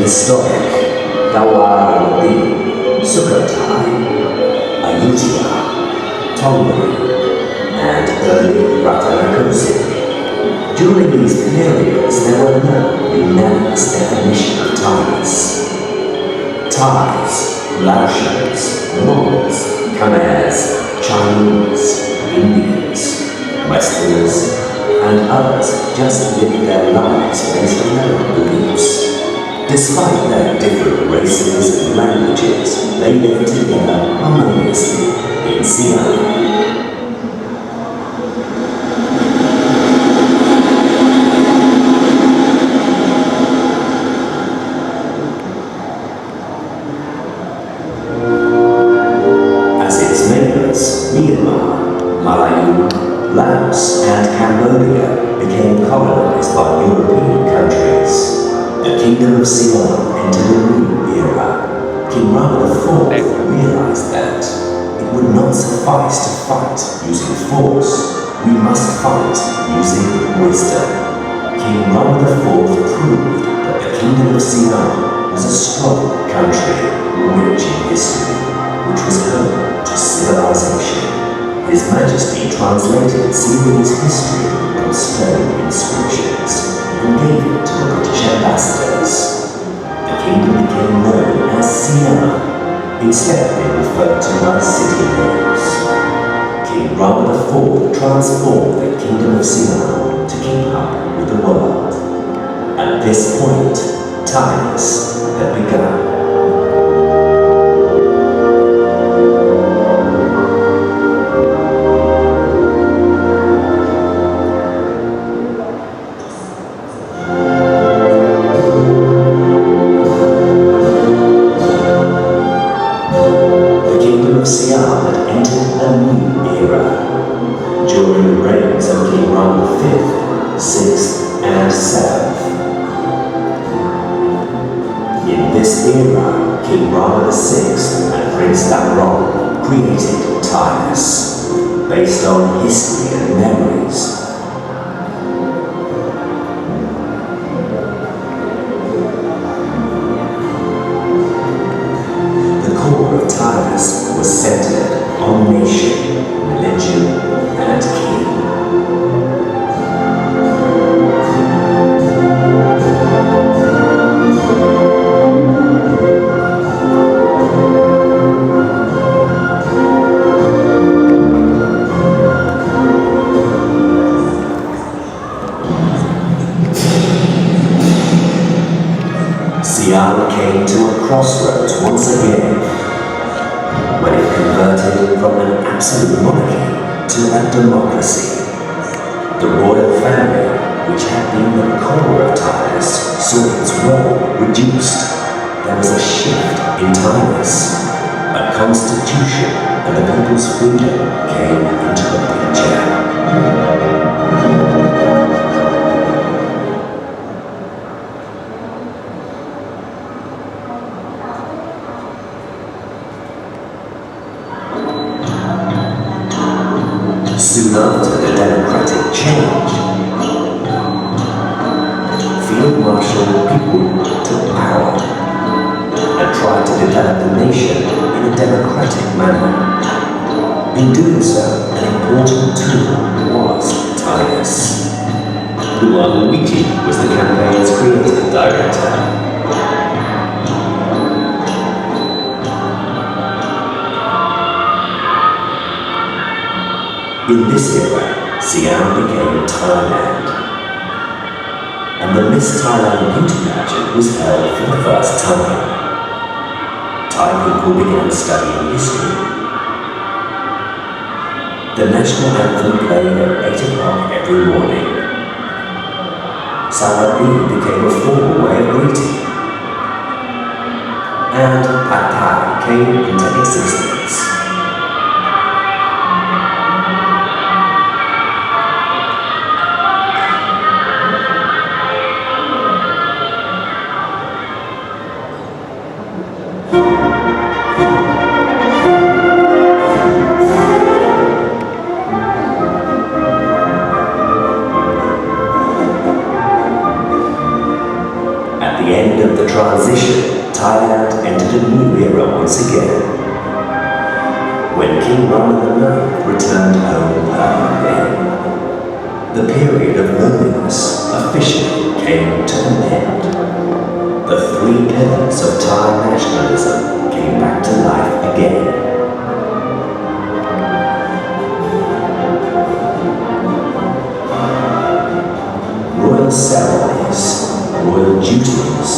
historic Dawarodi, Sukhothai, Ayutthaya, Tongri, and early Ratanakosin. During these periods, there were no unanimous definition of Thais. Thais, Laotians, Mongols, Khmers, Chinese, Indians, Westerners, and others just lived their lives based on their own beliefs. Despite their different races and languages, they lived together harmoniously in Siam. Myanmar, Malayu, Laos, and Cambodia became colonized by European countries. The Kingdom of Siam entered a new era. King Rama IV realized that it would not suffice to fight using force. We must fight using wisdom. King Rama IV proved that the Kingdom of Siam was a strong country, rich in history, which was home to civilization. His Majesty translated Siamese history from stone inscriptions and gave it to the British ambassadors. The kingdom became known as Siam, instead of being referred to as city names. King Rama IV transformed the Kingdom of Siam to keep up with the world. At this point, Thais had begun. Siam had entered a new era. During the reigns of King Rama V, VI, and VII. In this era, King Rama VI and Prince Damron created Thais, based on history and memories. The core of Thais was centered on nation, religion, and king. Siam came to a crossroads once again, when it converted from an absolute monarchy to a democracy. The royal family, which had been the core of Thais, saw its role reduced. There was a shift in Thais. A constitution and the people's freedom came into the picture. Soon after the democratic change, Field Marshal People took power and tried to develop the nation in a democratic manner. In doing so, an important tool was Thais. Luang Luigi was the campaign's creative director. In this era, Siam became Thailand, and the Miss Thailand beauty pageant was held for the first time. Thai people began studying history. The national anthem played at 8 o'clock every morning. Sawadee became a formal way of greeting, and Pad Thai came into existence. At the end of the transition, Thailand entered a new era once again, when King Rama IX returned home again. The period of loneliness officially came to an end. The three pillars of Thai nationalism came back to life again. Royal ceremonies, royal duties,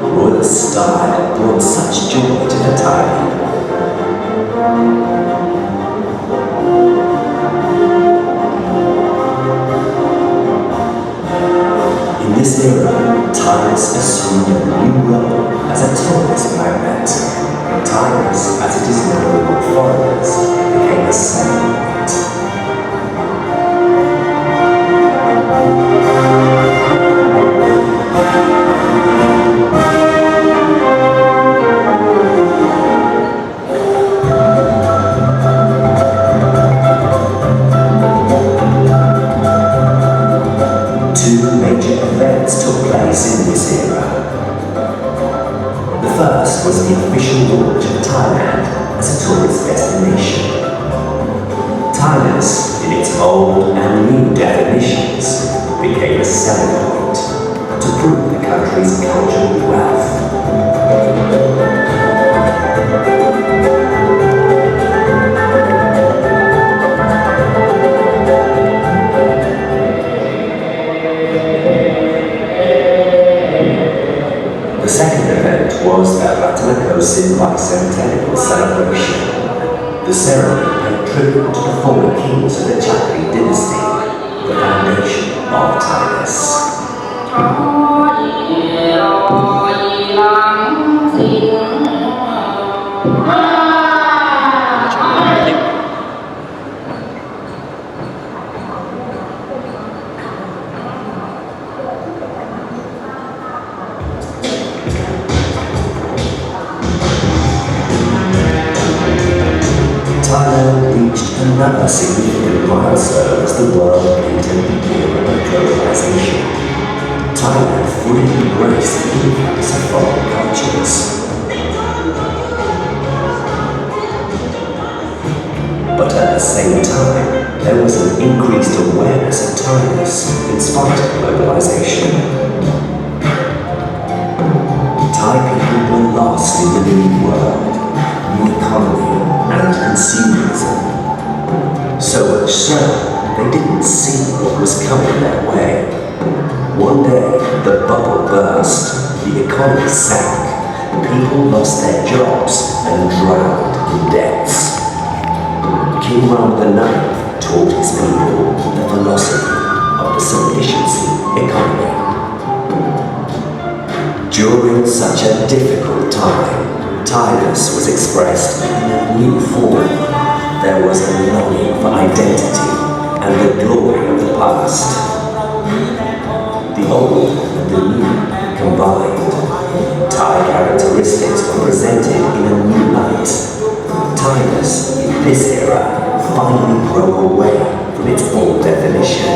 royal style brought such joy to the Thai people. In this era, Thailand assumed a new role as a tourist magnet. Thailand, as it is known among foreigners, became a selling point. Two major events took place in this era. The first was the official launch of Thailand as a tourist destination. Thailand, in its old and new definitions, became a selling point to prove the country's cultural wealth. The second event was the Ratanakosin bicentennial celebration. The ceremony paid tribute to the former kings of the Chakri dynasty, the foundation of Thailand. Thailand reached another significant milestone as the world entered the era of globalization. Thailand fully embraced the influence of foreign cultures. But at the same time, there was an increased awareness of Thailand in spite of globalization. Thai people were lost in the new world, new economy, and consumerism. So much so, they didn't see what was coming their way. One day, the bubble burst, the economy sank, people lost their jobs and drowned in debts. King Rama IX taught his people the philosophy of the sufficiency economy. During such a difficult time, Thailand was expressed in a new form. There was a longing for identity and the glory of the past. The old and the new combined. Thai characteristics were presented in a new light. Thailand, in this era, finally broke away from its old definition.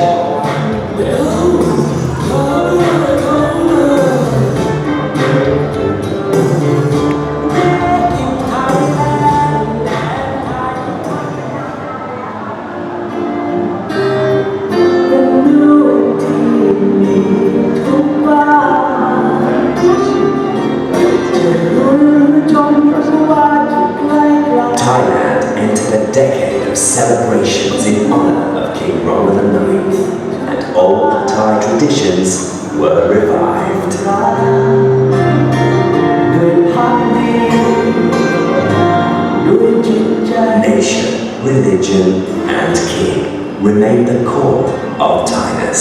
Thailand entered a decade of celebrations in honor of King Rama IX, and old Thai traditions were revived. Nation, religion, and king remain the core of Thailand.